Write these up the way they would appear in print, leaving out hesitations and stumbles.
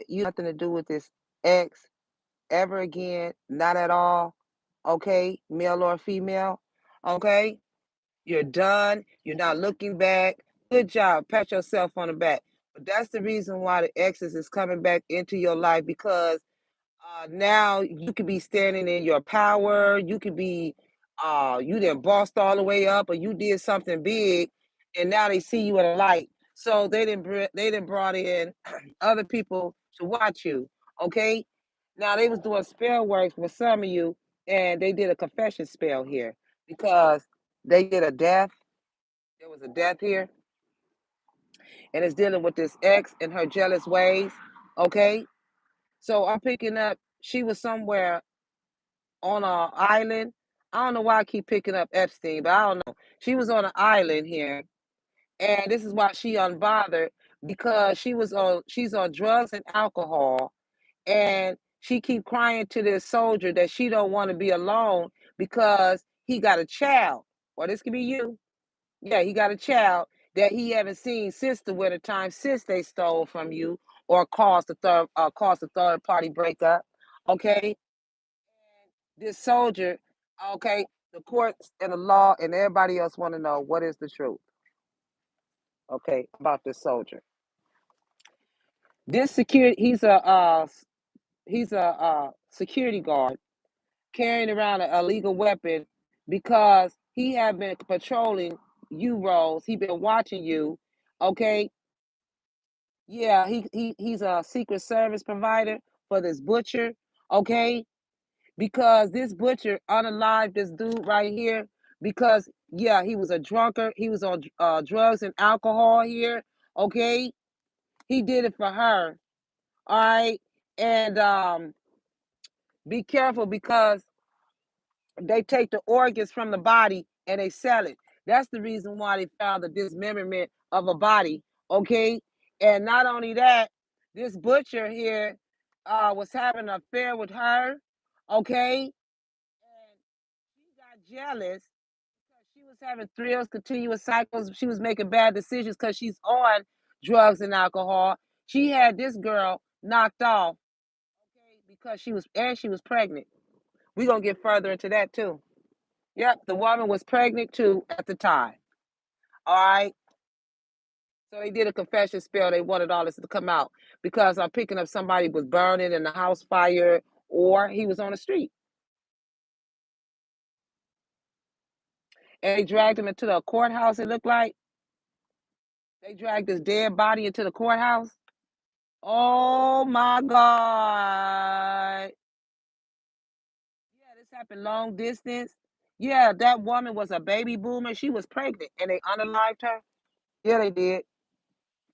You nothing to do with this ex ever again, not at all. Okay, male or female. Okay, you're done. You're not looking back. Good job. Pat yourself on the back. But that's the reason why the exes is coming back into your life, because now you could be standing in your power. You could be, you done bossed all the way up, or you did something big, and now they see you in a light. So they didn't brought in other people to watch you. Okay, now they was doing spell work for some of you, and they did a confession spell here because they did a death. There was a death here, and it's dealing with this ex and her jealous ways. Okay, so I'm picking up. She was somewhere on an island. I don't know why I keep picking up Epstein, but I don't know. She was on an island here, and this is why she unbothered, because she's on drugs and alcohol, and she keep crying to this soldier that she don't want to be alone because he got a child. Or this could be you. Yeah, he got a child that he haven't seen since the winter time, since they stole from you or caused a third party breakup. Okay, this soldier, okay, the courts and the law and everybody else want to know what is the truth, okay, about this soldier. This security, he's a security guard carrying around a illegal weapon because he have been patrolling you, Rose. He been watching you, okay. Yeah, he's a secret service provider for this butcher, okay, because this butcher unalived this dude right here because yeah, he was a drunkard. He was on drugs and alcohol here. Okay, he did it for her. All right, and be careful because they take the organs from the body and they sell it. That's the reason why they found the dismemberment of a body. Okay, and not only that, this butcher here was having an affair with her. Okay, and she got jealous because she was having thrills, continuous cycles. She was making bad decisions because she's on drugs and alcohol. She had this girl knocked off, okay, because she was pregnant. We're gonna get further into that too. Yep, the woman was pregnant too at the time. All right. So they did a confession spell. They wanted all this to come out because I'm picking up somebody was burning in the house fire or he was on the street. And they dragged him into the courthouse, it looked like. They dragged his dead body into the courthouse. Oh my God. Yeah, this happened long distance. Yeah, that woman was a baby boomer. She was pregnant and they unalived her. Yeah, they did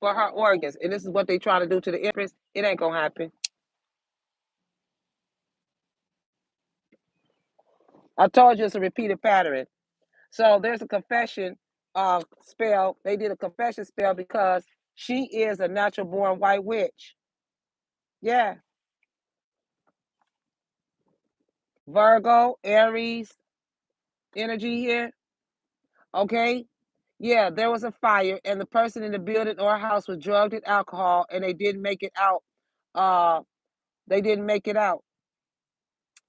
for her organs. And this is what they try to do to the empress. It ain't gonna happen. I told you it's a repeated pattern. So there's a confession spell. They did a confession spell because she is a natural born white witch. Yeah. Virgo, Aries energy here. Okay. Yeah, there was a fire and the person in the building or house was drugged with alcohol and they didn't make it out. Uh they didn't make it out.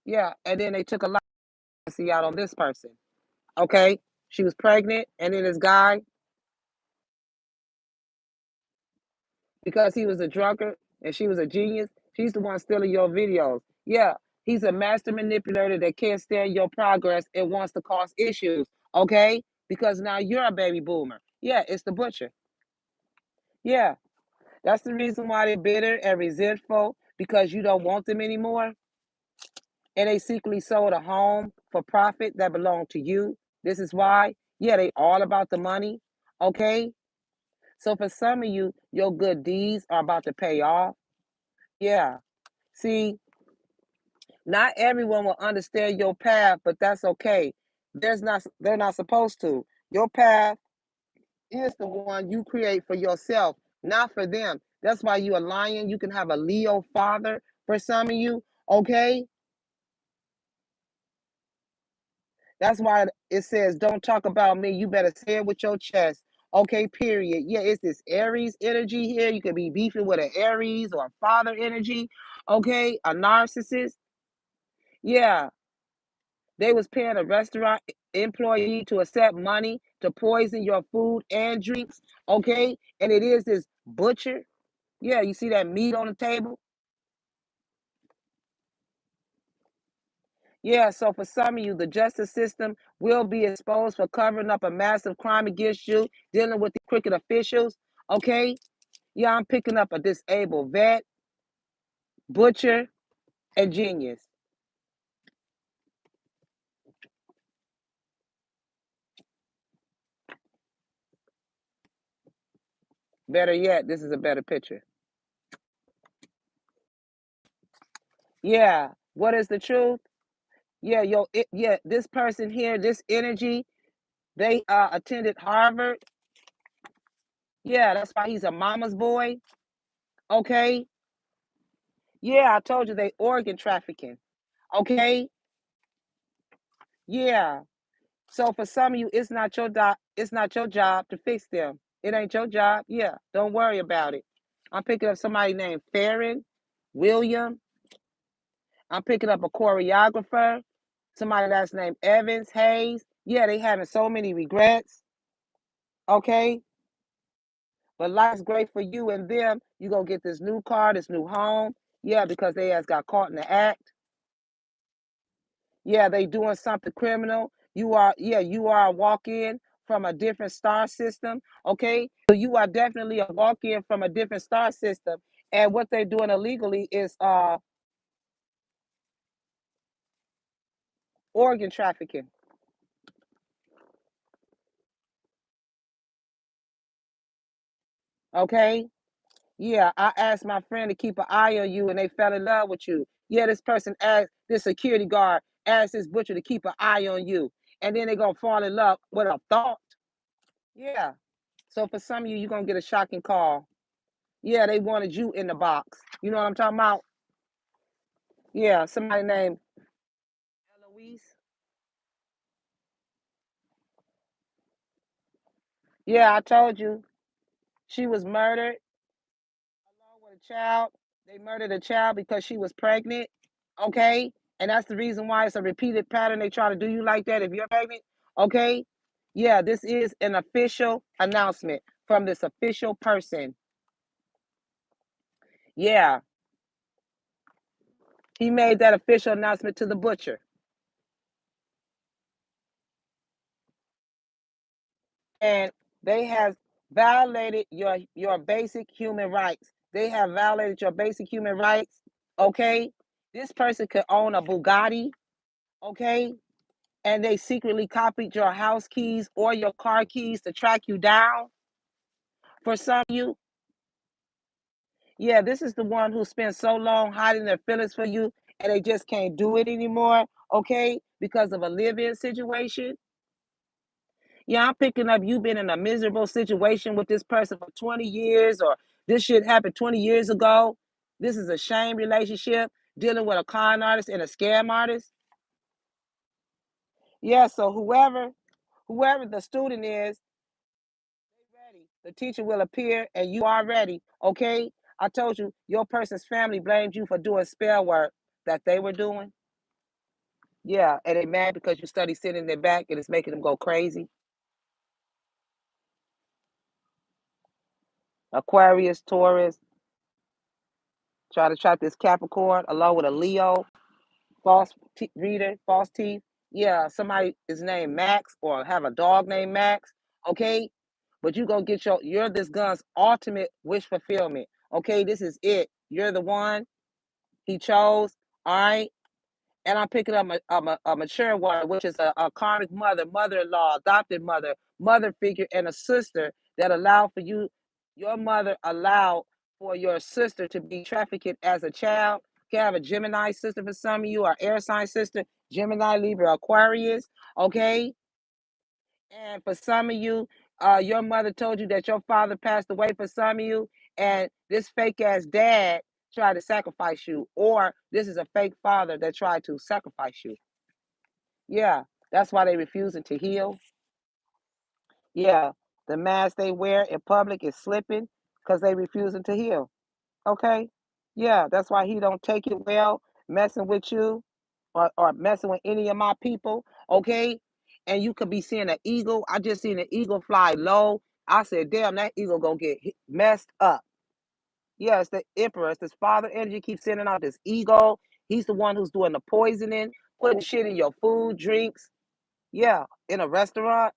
Yeah. And then they took a license out on this person. Okay. She was pregnant and then this guy, because he was a drunkard and she was a genius. She's the one stealing your videos. Yeah, he's a master manipulator that can't stand your progress and wants to cause issues. Okay, because now you're a baby boomer. Yeah, it's the butcher. Yeah, that's the reason why they're bitter and resentful because you don't want them anymore. And they secretly sold a home for profit that belonged to you. This is why. Yeah, they all about the money. Okay, so for some of you, your good deeds are about to pay off. Yeah. See, not everyone will understand your path, but that's okay. They're not supposed to. Your path is the one you create for yourself, not for them. That's why you a lion. You can have a Leo father for some of you, okay? That's why it says, don't talk about me. You better say it with your chest. Okay, period. Yeah, it's this Aries energy here. You could be beefing with an Aries or a father energy. Okay, a narcissist. Yeah, they was paying a restaurant employee to accept money to poison your food and drinks. Okay, and it is this butcher. Yeah, you see that meat on the table. Yeah, so for some of you, the justice system will be exposed for covering up a massive crime against you, dealing with the crooked officials. Okay, yeah, I'm picking up a disabled vet, butcher, and genius. Better yet, this is a better picture. Yeah, what is the truth? Yeah, yeah, this person here, this energy, they attended Harvard. Yeah, that's why he's a mama's boy. Okay. Yeah, I told you they organ trafficking. Okay. Yeah. So for some of you, it's not your job. It's not your job to fix them. It ain't your job. Yeah, don't worry about it. I'm picking up somebody named Farron, William. I'm picking up a choreographer, somebody that's named Evans, Hayes. Yeah, they having so many regrets. Okay, but life's great for you and them. You gonna get this new car, this new home. Yeah, because they has got caught in the act. Yeah, they doing something criminal. You are a walk-in from a different star system. Okay, so you are definitely a walk-in from a different star system. And what they're doing illegally is organ trafficking. Okay, yeah, I asked my friend to keep an eye on you, and they fell in love with you. Yeah, this person asked this security guard asked this butcher to keep an eye on you, and then they're gonna fall in love with a thought. Yeah. So for some of you, you're gonna get a shocking call. Yeah, they wanted you in the box. You know what I'm talking about? Yeah, somebody named Eloise. Yeah, I told you she was murdered along with a child. They murdered a child because she was pregnant. Okay, and that's the reason why it's a repeated pattern. They try to do you like that if you're pregnant. Okay, yeah, this is an official announcement from this official person. Yeah, he made that official announcement to the butcher, and they have violated your basic human rights. They have violated your basic human rights. Okay, this person could own a Bugatti. Okay, and they secretly copied your house keys or your car keys to track you down. For some of you, yeah, this is the one who spent so long hiding their feelings for you, and they just can't do it anymore. Okay, because of a live-in situation. Yeah, I'm picking up you've been in a miserable situation with this person for 20 years, or this shit happened 20 years ago. This is a shame relationship, dealing with a con artist and a scam artist. Yeah, so whoever the student is, ready. The teacher will appear and you are ready. Okay? I told you your person's family blamed you for doing spell work that they were doing. Yeah, and they mad because you study sitting in their back and it's making them go crazy. Aquarius, Taurus, try to trap this Capricorn along with a Leo, reader, false teeth. Yeah, somebody is named Max or have a dog named Max. Okay, but you gonna get you're this gun's ultimate wish fulfillment. Okay, this is it. You're the one he chose. All right, and I'm picking up a mature one, which is a karmic mother, mother-in-law, adopted mother, mother figure, and a sister that allow for you. Your mother allowed for your sister to be trafficked as a child. You can have a Gemini sister for some of you, or air sign sister, Gemini, Libra, Aquarius. Okay, and for some of you, your mother told you that your father passed away for some of you, and this fake ass dad tried to sacrifice you, or this is a fake father that tried to sacrifice you. Yeah, that's why they refusing to heal. Yeah. The mask they wear in public is slipping because they refusing to heal. Okay? Yeah, that's why he don't take it well messing with you or messing with any of my people. Okay? And you could be seeing an eagle. I just seen an eagle fly low. I said, damn, that eagle gonna get messed up. Yeah, it's the emperor. It's this father energy keeps sending out this ego. He's the one who's doing the poisoning, putting shit in your food, drinks. Yeah, in a restaurant.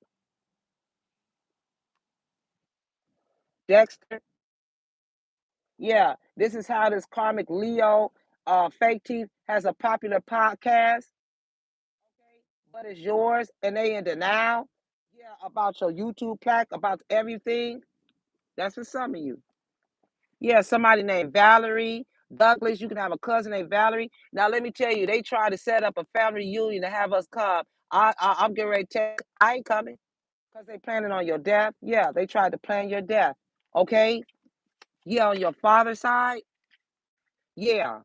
Dexter. Yeah, this is how this karmic Leo, fake teeth, has a popular podcast. Okay, but it's yours, and they in denial. Yeah, about your YouTube plaque, about everything. That's for some of you. Yeah, somebody named Valerie Douglas. You can have a cousin named Valerie. Now, let me tell you, they tried to set up a family reunion to have us come. I'm getting ready to tell you, I ain't coming because they planning on your death. Yeah, they tried to plan your death. Okay? Yeah, on your father's side. Yeah.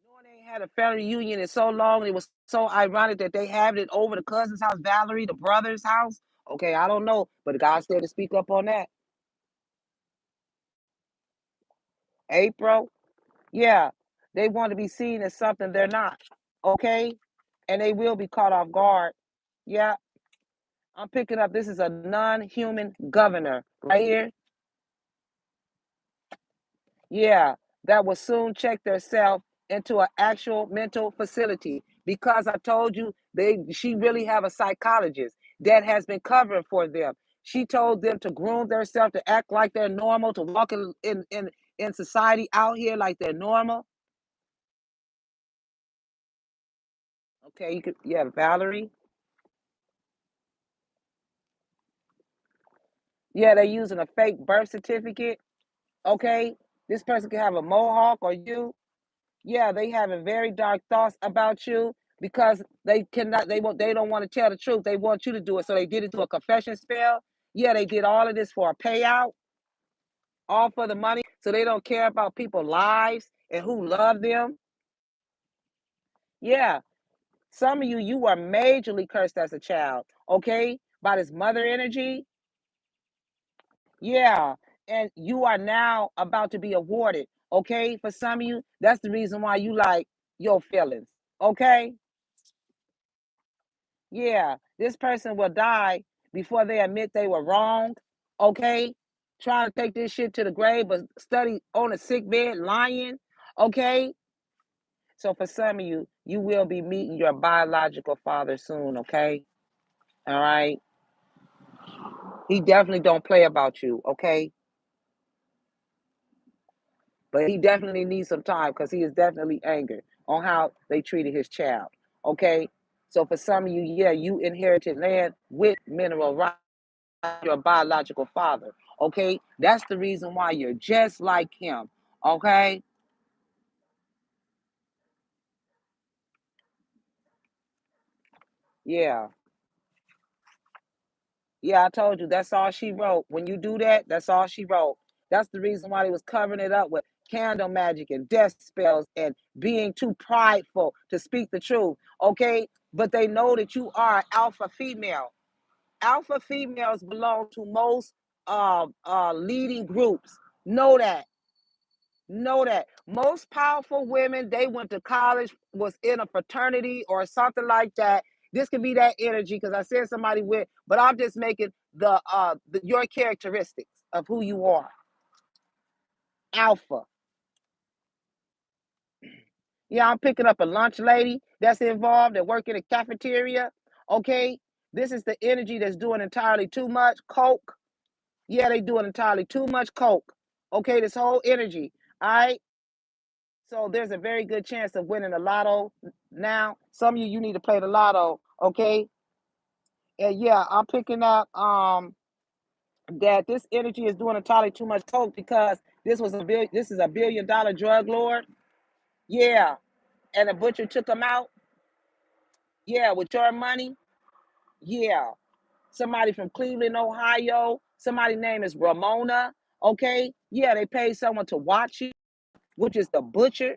Knowing they ain't had a family reunion in so long, it was so ironic that they had it over the cousin's house, Valerie, the brother's house. Okay, I don't know, but God said to speak up on that. April, yeah, they want to be seen as something they're not. Okay, and they will be caught off guard. Yeah, I'm picking up. This is a non-human governor right here. Yeah, that will soon check themselves into an actual mental facility because I told you she really have a psychologist that has been covering for them. She told them to groom themselves to act like they're normal, to walk in society out here like they're normal. Okay, you could, yeah, Valerie. Yeah, they're using a fake birth certificate. Okay, this person can have a mohawk or you. Yeah, they having very dark thoughts about you because they don't want to tell the truth. They want you to do it. So they did it through a confession spell. Yeah, they did all of this for a payout, all for the money. So they don't care about people's lives and who love them. Yeah. Some of you were majorly cursed as a child, okay? By this mother energy. Yeah. And you are now about to be awarded, okay? For some of you, that's the reason why you like your feelings, okay? Yeah, this person will die before they admit they were wrong. Okay, trying to take this shit to the grave, but study on a sick bed, lying. Okay, so for some of you, you will be meeting your biological father soon. Okay, all right. He definitely don't play about you. Okay, but he definitely needs some time because he is definitely angered on how they treated his child. Okay, so for some of you, yeah, you inherited land with mineral rights. Your biological father. Okay, that's the reason why you're just like him. Okay, yeah, yeah. I told you that's all she wrote. When you do that, that's all she wrote. That's the reason why they was covering it up with candle magic and death spells and being too prideful to speak the truth. Okay, but they know that you are alpha female. Alpha females belong to most leading groups. Know that. Know that most powerful women, they went to college, was in a fraternity or something like that. This could be that energy because I said somebody with, but I'm just making your characteristics of who you are. Alpha. Yeah, I'm picking up a lunch lady that's involved that work in a cafeteria. Okay, this is the energy that's doing entirely too much coke. Yeah, they doing entirely too much coke. Okay, this whole energy. All right. So there's a very good chance of winning the lotto now. Some of you need to play the lotto, okay? And yeah, I'm picking up that this energy is doing entirely too much coke because this is a $1 billion drug lord. Yeah. And the butcher took him out. Yeah, with your money. Yeah. Somebody from Cleveland, Ohio. Somebody's name is Ramona. Okay. Yeah, they paid someone to watch you, which is the butcher.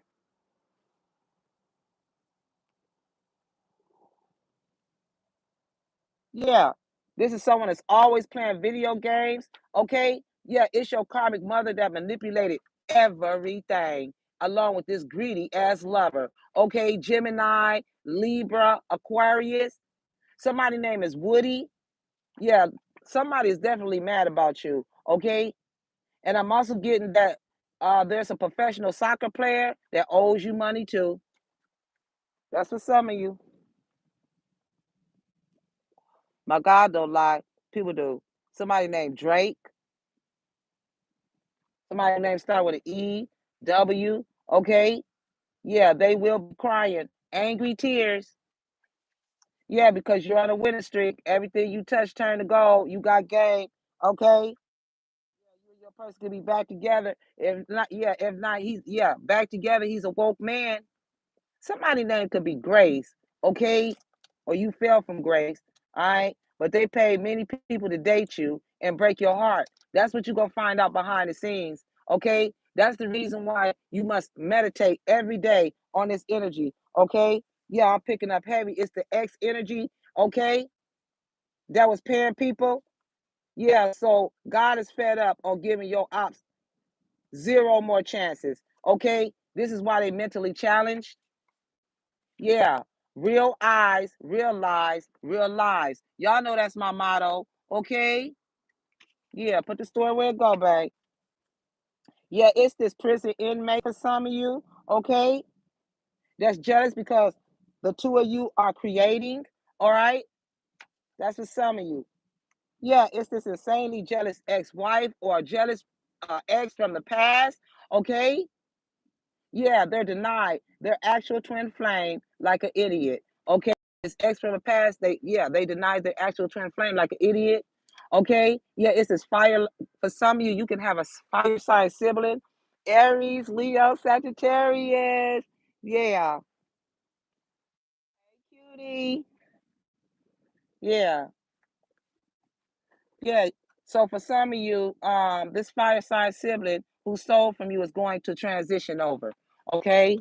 Yeah. This is someone that's always playing video games. Okay? Yeah, it's your karmic mother that manipulated everything along with this greedy ass lover. Okay? Gemini, Libra, Aquarius. Somebody name is Woody. Yeah, somebody is definitely mad about you. Okay? And I'm also getting that there's a professional soccer player that owes you money too. That's for some of you. My God don't lie. People do. Somebody named Drake. Somebody name start with an E, W. Okay. Yeah, they will be crying. Angry tears. Yeah, because you're on a winning streak. Everything you touch turn to gold. You got game. Okay. You and your person can be back together. If not, he's back together. He's a woke man. Somebody name could be Grace, okay? Or you fell from Grace, all right? But they paid many people to date you and break your heart. That's what you're going to find out behind the scenes, okay? That's the reason why you must meditate every day on this energy, okay? Yeah, I'm picking up heavy. It's the X energy, okay? That was paying people. Yeah, so God is fed up on giving your ops zero more chances, okay? This is why they mentally challenged. Yeah. Real eyes, real lies, real lives. Y'all know that's my motto. Okay? Yeah, put the story where it go, babe. Yeah, it's this prison inmate for some of you, okay? That's jealous because the two of you are creating, all right? That's for some of you. Yeah, it's this insanely jealous ex-wife or a jealous ex from the past, okay? Yeah, they're denied their actual twin flame like an idiot. Okay, it's ex from the past. They denied their actual twin flame like an idiot. Okay, yeah, it's this fire. For some of you, you can have a fire sign sibling, Aries, Leo, Sagittarius. Yeah, cutie. Yeah, yeah. So for some of you, this fire sign sibling who stole from you is going to transition over. Okay,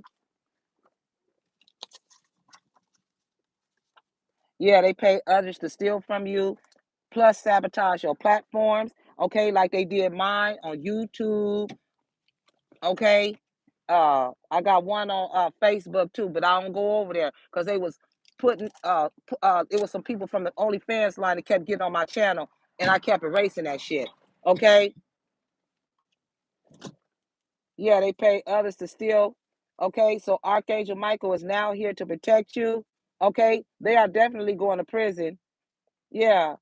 yeah, they pay others to steal from you plus sabotage your platforms, okay, like they did mine on YouTube, okay. I got one on Facebook too, but I don't go over there because they was putting it was some people from the OnlyFans line that kept getting on my channel, and I kept erasing that shit. Okay, yeah, they pay others to steal. Okay, so Archangel Michael is now here to protect you. Okay, they are definitely going to prison. Yeah,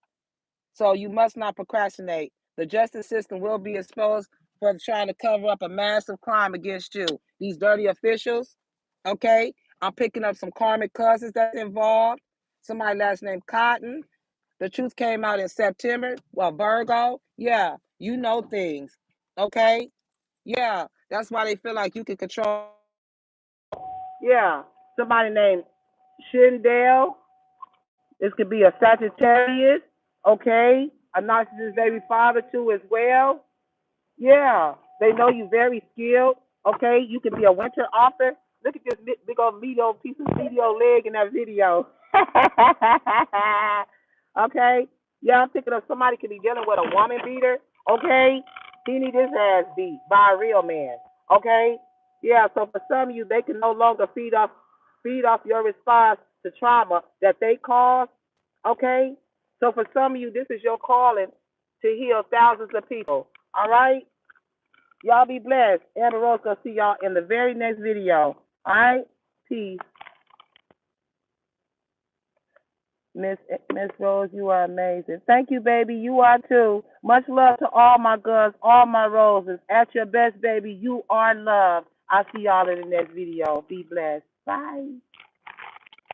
so you must not procrastinate. The justice system will be exposed for trying to cover up a massive crime against you. These dirty officials, okay? I'm picking up some karmic cousins that's involved. Somebody last name Cotton. The truth came out in September. Well, Virgo, yeah, you know things, okay? Yeah, that's why they feel like you can control. Yeah, somebody named Shindell. This could be a Sagittarius, okay? A narcissist baby father too as well. Yeah, they know you very skilled. Okay, you can be a winter author. Look at this big old Leo piece of Leo leg in that video. Okay, yeah, I'm thinking of somebody could be dealing with a woman beater. Okay, he need his ass beat by a real man. Okay, yeah. So for some of you, they can no longer feed off your response to trauma that they caused. Okay, so for some of you, this is your calling to heal thousands of people. All right. Y'all be blessed. Amber Rose gonna see y'all in the very next video. All right? Peace. Miss Rose, you are amazing. Thank you, baby. You are too. Much love to all my girls, all my roses. At your best, baby. You are loved. I'll see y'all in the next video. Be blessed. Bye.